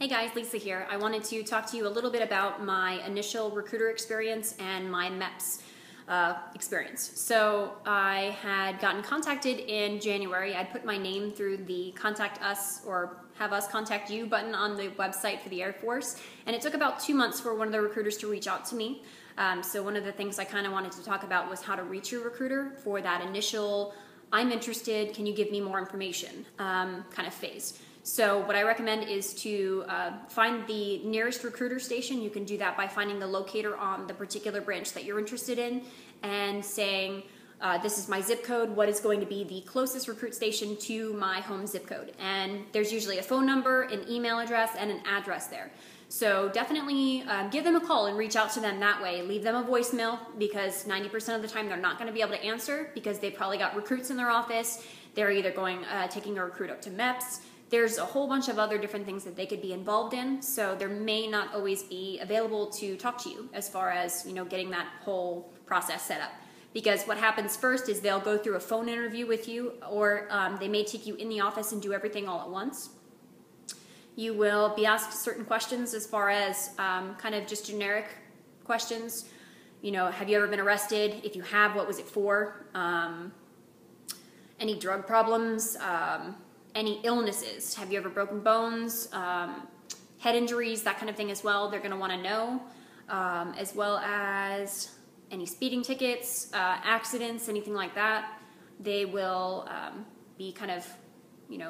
Hey guys, Lisa here. I wanted to talk to you a little bit about my initial recruiter experience and my MEPs experience. So I had gotten contacted in January. I'd put my name through the contact us or have us contact you button on the website for the Air Force, and it took about 2 months for one of the recruiters to reach out to me. So one of the things I kind of wanted to talk about was how to reach your recruiter for that initial I'm interested, can you give me more information kind of phase. So what I recommend is to find the nearest recruiter station. You can do that by finding the locator on the particular branch that you're interested in and saying, this is my zip code, what is going to be the closest recruit station to my home zip code? And there's usually a phone number, an email address, and an address there. So definitely give them a call and reach out to them that way. Leave them a voicemail because 90% of the time they're not going to be able to answer because they've probably got recruits in their office. They're either taking a recruit up to MEPs. There's a whole bunch of other different things that they could be involved in, so there may not always be available to talk to you as far as getting that whole process set up. Because what happens first is they'll go through a phone interview with you, or they may take you in the office and do everything all at once. You will be asked certain questions as far as kind of just generic questions. Have you ever been arrested? If you have, what was it for? Any drug problems? Any illnesses? Have you ever broken bones? Head injuries, that kind of thing as well. They're going to want to know, as well as any speeding tickets, accidents, anything like that. They will be kind of,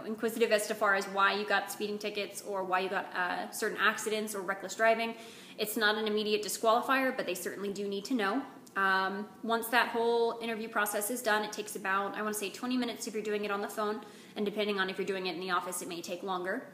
inquisitive as to far as why you got speeding tickets or why you got certain accidents or reckless driving. It's not an immediate disqualifier, but they certainly do need to know. Once that whole interview process is done, it takes about, I want to say 20 minutes if you're doing it on the phone, and depending on if you're doing it in the office, it may take longer.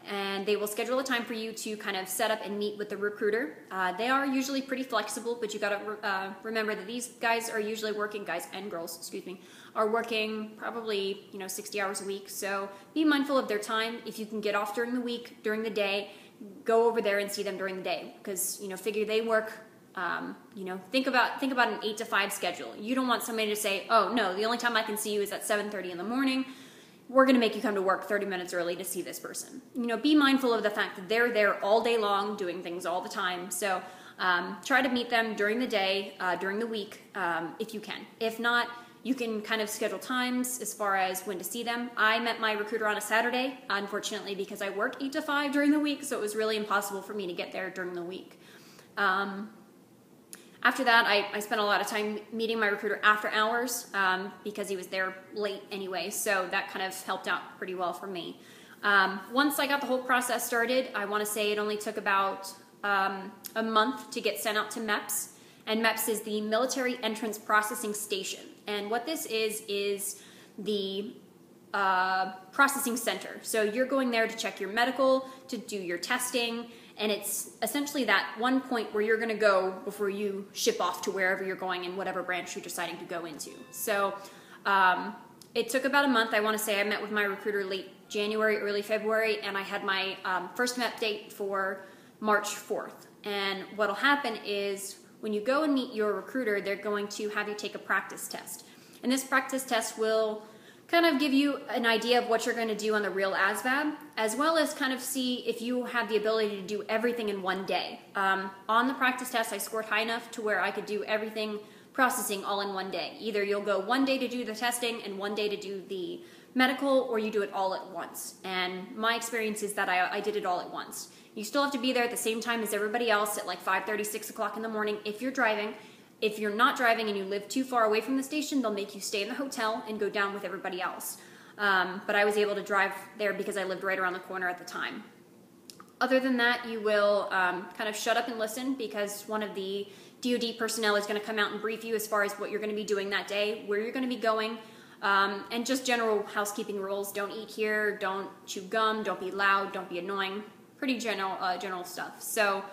And they will schedule a time for you to kind of set up and meet with the recruiter. They are usually pretty flexible, but you got to remember that these guys are usually working, guys and girls, excuse me, are working probably 60 hours a week. So be mindful of their time. If you can get off during the week, during the day, go over there and see them during the day because figure they work. Think about an 8 to 5 schedule. You don't want somebody to say, oh no, the only time I can see you is at 7:30 in the morning. We're going to make you come to work 30 minutes early to see this person. Be mindful of the fact that they're there all day long doing things all the time. So try to meet them during the day, during the week, if you can. If not, you can kind of schedule times as far as when to see them. I met my recruiter on a Saturday, unfortunately, because I work 8 to 5 during the week, so it was really impossible for me to get there during the week. After that, I spent a lot of time meeting my recruiter after hours because he was there late anyway, so that kind of helped out pretty well for me. Once I got the whole process started, I want to say it only took about a month to get sent out to MEPs, and MEPs is the Military Entrance Processing Station. And what this is the processing center. So you're going there to check your medical, to do your testing, and it's essentially that one point where you're going to go before you ship off to wherever you're going in whatever branch you're deciding to go into. So it took about a month. I want to say I met with my recruiter late January, early February, and I had my first MEP date for March 4th. And what'll happen is when you go and meet your recruiter, they're going to have you take a practice test. And this practice test will kind of give you an idea of what you're going to do on the real ASVAB, as well as kind of see if you have the ability to do everything in one day. On the practice test, I scored high enough to where I could do everything processing all in one day. Either you'll go one day to do the testing and one day to do the medical, or you do it all at once. And my experience is that I did it all at once. You still have to be there at the same time as everybody else at like 5:30, 6 o'clock in the morning if you're driving. If you're not driving and you live too far away from the station, they'll make you stay in the hotel and go down with everybody else. But I was able to drive there because I lived right around the corner at the time. Other than that, you will kind of shut up and listen because one of the DoD personnel is going to come out and brief you as far as what you're going to be doing that day, where you're going to be going, and just general housekeeping rules. Don't eat here, don't chew gum, don't be loud, don't be annoying. Pretty general stuff. So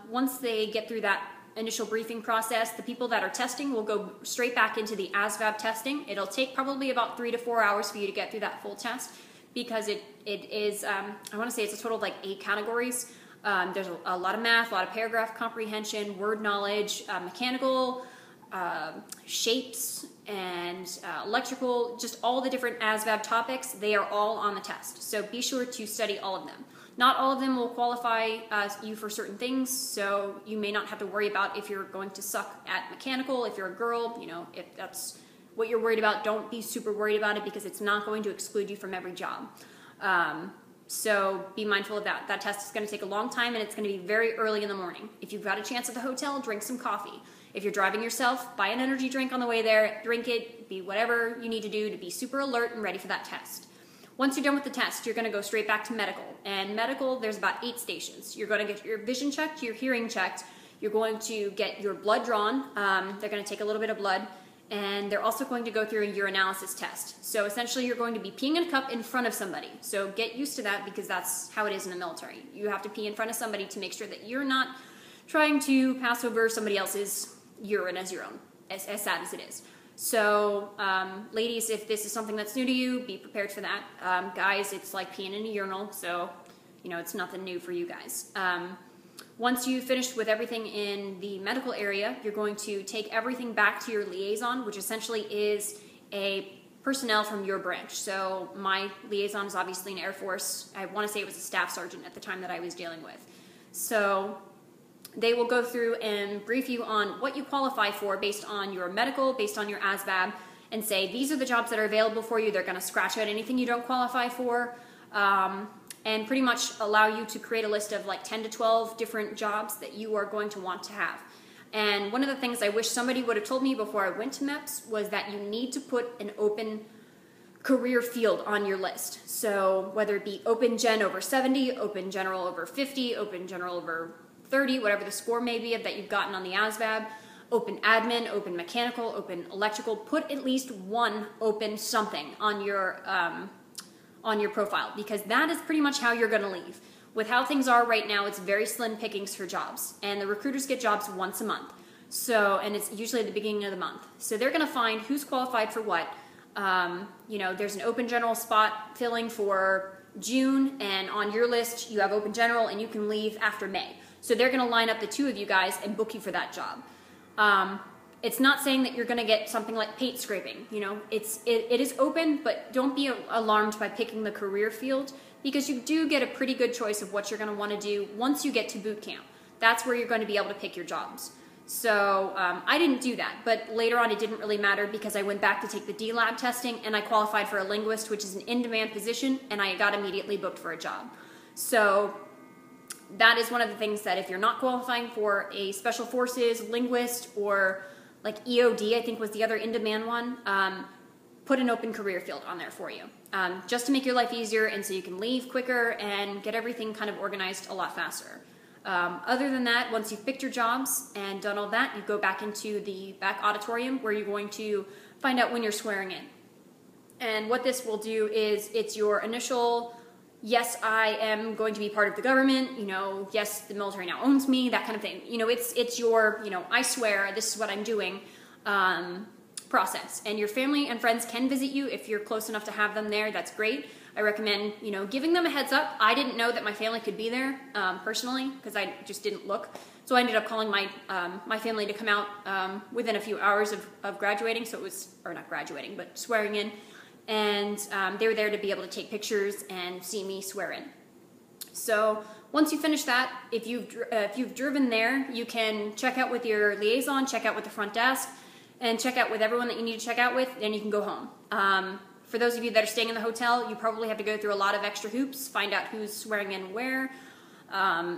once they get through that initial briefing process, the people that are testing will go straight back into the ASVAB testing. It'll take probably about 3 to 4 hours for you to get through that full test because it is, I want to say it's a total of like 8 categories. There's a lot of math, a lot of paragraph comprehension, word knowledge, mechanical, shapes, and electrical, just all the different ASVAB topics. They are all on the test. So be sure to study all of them. Not all of them will qualify you for certain things, so you may not have to worry about if you're going to suck at mechanical. If you're a girl, if that's what you're worried about, don't be super worried about it because it's not going to exclude you from every job. So be mindful of that. That test is going to take a long time and it's going to be very early in the morning. If you've got a chance at the hotel, drink some coffee. If you're driving yourself, buy an energy drink on the way there, drink it, be whatever you need to do to be super alert and ready for that test. Once you're done with the test, you're going to go straight back to medical. And medical, there's about 8 stations. You're going to get your vision checked, your hearing checked. You're going to get your blood drawn. They're going to take a little bit of blood. And they're also going to go through a urinalysis test. So essentially, you're going to be peeing in a cup in front of somebody. So get used to that because that's how it is in the military. You have to pee in front of somebody to make sure that you're not trying to pass over somebody else's urine as your own, as sad as it is. So, ladies, if this is something that's new to you, be prepared for that. Guys, it's like peeing in a urinal, so, it's nothing new for you guys. Once you've finished with everything in the medical area, you're going to take everything back to your liaison, which essentially is a personnel from your branch. So my liaison is obviously an Air Force. I want to say it was a staff sergeant at the time that I was dealing with. So they will go through and brief you on what you qualify for based on your medical, based on your ASVAB, and say, these are the jobs that are available for you. They're going to scratch out anything you don't qualify for, and pretty much allow you to create a list of like 10 to 12 different jobs that you are going to want to have. And one of the things I wish somebody would have told me before I went to MEPs was that you need to put an open career field on your list. So whether it be open gen over 70, open general over 50, open general over 30, whatever the score may be that you've gotten on the ASVAB, open admin, open mechanical, open electrical, put at least one open something on your profile, because that is pretty much how you're going to leave. With how things are right now, it's very slim pickings for jobs, and the recruiters get jobs once a month. So, and it's usually at the beginning of the month. So they're going to find who's qualified for what. There's an open general spot filling for June, and on your list you have open general, and you can leave after May. So they're going to line up the two of you guys and book you for that job. It's not saying that you're going to get something like paint scraping. It is open, but don't be alarmed by picking the career field, because you do get a pretty good choice of what you're going to want to do once you get to boot camp. That's where you're going to be able to pick your jobs. So I didn't do that, but later on it didn't really matter because I went back to take the D-Lab testing and I qualified for a linguist, which is an in-demand position, and I got immediately booked for a job. So that is one of the things that if you're not qualifying for a special forces linguist or like EOD, I think was the other in-demand one, put an open career field on there for you, just to make your life easier and so you can leave quicker and get everything kind of organized a lot faster. Other than that, once you've picked your jobs and done all that, you go back into the back auditorium where you're going to find out when you're swearing in. And what this will do is it's your initial, yes, I am going to be part of the government, yes, the military now owns me, that kind of thing. It's your, I swear this is what I'm doing process. And your family and friends can visit you if you're close enough to have them there. That's great. I recommend, giving them a heads up. I didn't know that my family could be there personally because I just didn't look. So I ended up calling my my family to come out within a few hours of graduating. So it was, or not graduating, but swearing in. And they were there to be able to take pictures and see me swear in. So once you finish that, if you've driven there, you can check out with your liaison, check out with the front desk, and check out with everyone that you need to check out with, and you can go home. For those of you that are staying in the hotel, you probably have to go through a lot of extra hoops, find out who's swearing in where,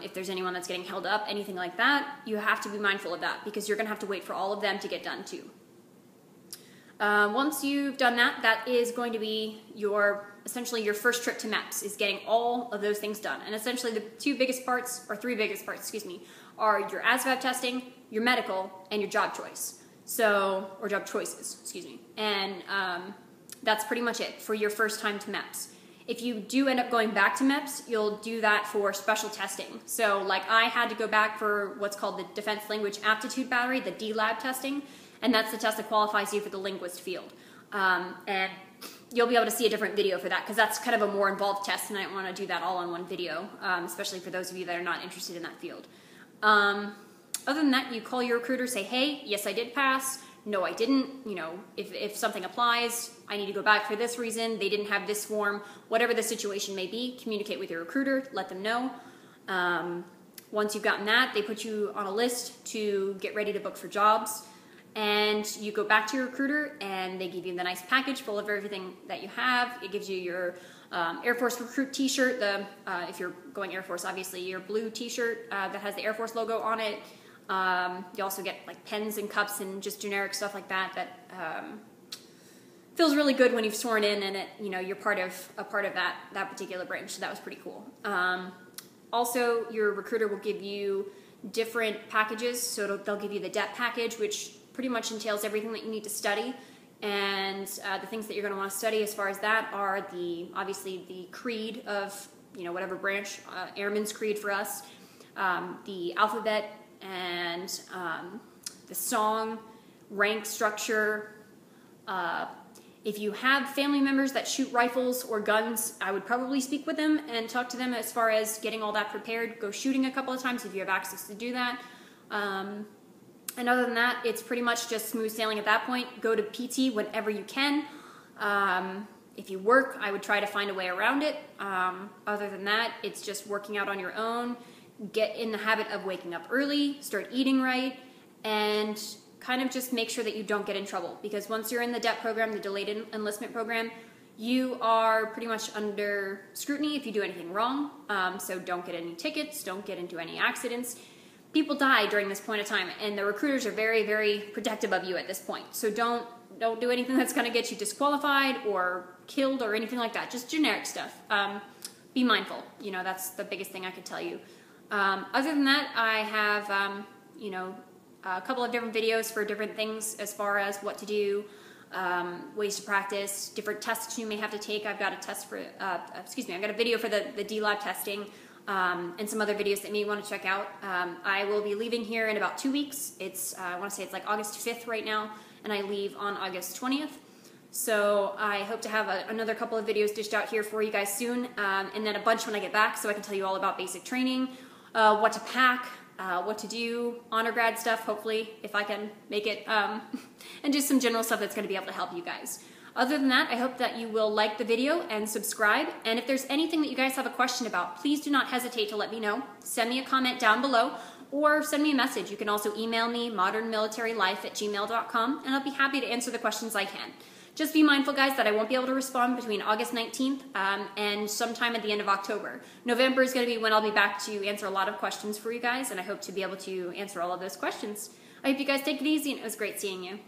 if there's anyone that's getting held up, anything like that. You have to be mindful of that because you're going to have to wait for all of them to get done too. Once you've done that, that is going to be essentially your first trip to MEPs, is getting all of those things done. And essentially the three biggest parts, are your ASVAB testing, your medical, and your job choice. Or job choices, And that's pretty much it for your first time to MEPs. If you do end up going back to MEPs, you'll do that for special testing. So like I had to go back for what's called the Defense Language Aptitude Battery, the D-Lab testing, and that's the test that qualifies you for the linguist field. And you'll be able to see a different video for that because that's kind of a more involved test, and I don't want to do that all on one video, especially for those of you that are not interested in that field. Other than that, you call your recruiter, say, hey, yes, I did pass. no, I didn't. If something applies, I need to go back for this reason. They didn't have this form. Whatever the situation may be, communicate with your recruiter. Let them know. Once you've gotten that, they put you on a list to get ready to book for jobs. And you go back to your recruiter, and they give you the nice package full of everything that you have. It gives you your Air Force recruit t-shirt, if you're going Air Force, obviously, your blue t-shirt that has the Air Force logo on it. You also get like pens and cups and just generic stuff like that feels really good when you've sworn in and you're a part of that particular branch. So that was pretty cool. Also, your recruiter will give you different packages. So they'll give you the DEP package, which pretty much entails everything that you need to study. And the things that you're going to want to study as far as that are obviously the creed of whatever branch, Airman's Creed for us, the alphabet, and the song, rank structure. If you have family members that shoot rifles or guns, I would probably speak with them and talk to them as far as getting all that prepared. Go shooting a couple of times if you have access to do that. And other than that, it's pretty much just smooth sailing at that point. Go to PT whenever you can. If you work, I would try to find a way around it. Other than that, it's just working out on your own. Get in the habit of waking up early, start eating right, and kind of just make sure that you don't get in trouble. Because once you're in the DEP program, the Delayed Enlistment Program, you are pretty much under scrutiny if you do anything wrong. So don't get any tickets, don't get into any accidents. People die during this point of time, and the recruiters are very, very protective of you at this point. So don't do anything that's going to get you disqualified or killed or anything like that. Just generic stuff. Be mindful. That's the biggest thing I could tell you. Other than that, I have, a couple of different videos for different things as far as what to do, ways to practice, different tests you may have to take. I've got a test for, I've got a video for the D-Lab testing, and some other videos that you may want to check out. I will be leaving here in about 2 weeks. I want to say it's like August 5th right now, and I leave on August 20th. So I hope to have another couple of videos dished out here for you guys soon, and then a bunch when I get back so I can tell you all about basic training, what to pack, what to do, honor grad stuff, hopefully, if I can make it, and just some general stuff that's going to be able to help you guys. Other than that, I hope that you will like the video and subscribe, and if there's anything that you guys have a question about, please do not hesitate to let me know. Send me a comment down below, or send me a message. You can also email me, modernmilitarylife@gmail.com, and I'll be happy to answer the questions I can. Just be mindful, guys, that I won't be able to respond between August 19th and sometime at the end of October. November is going to be when I'll be back to answer a lot of questions for you guys, and I hope to be able to answer all of those questions. I hope you guys take it easy, and it was great seeing you.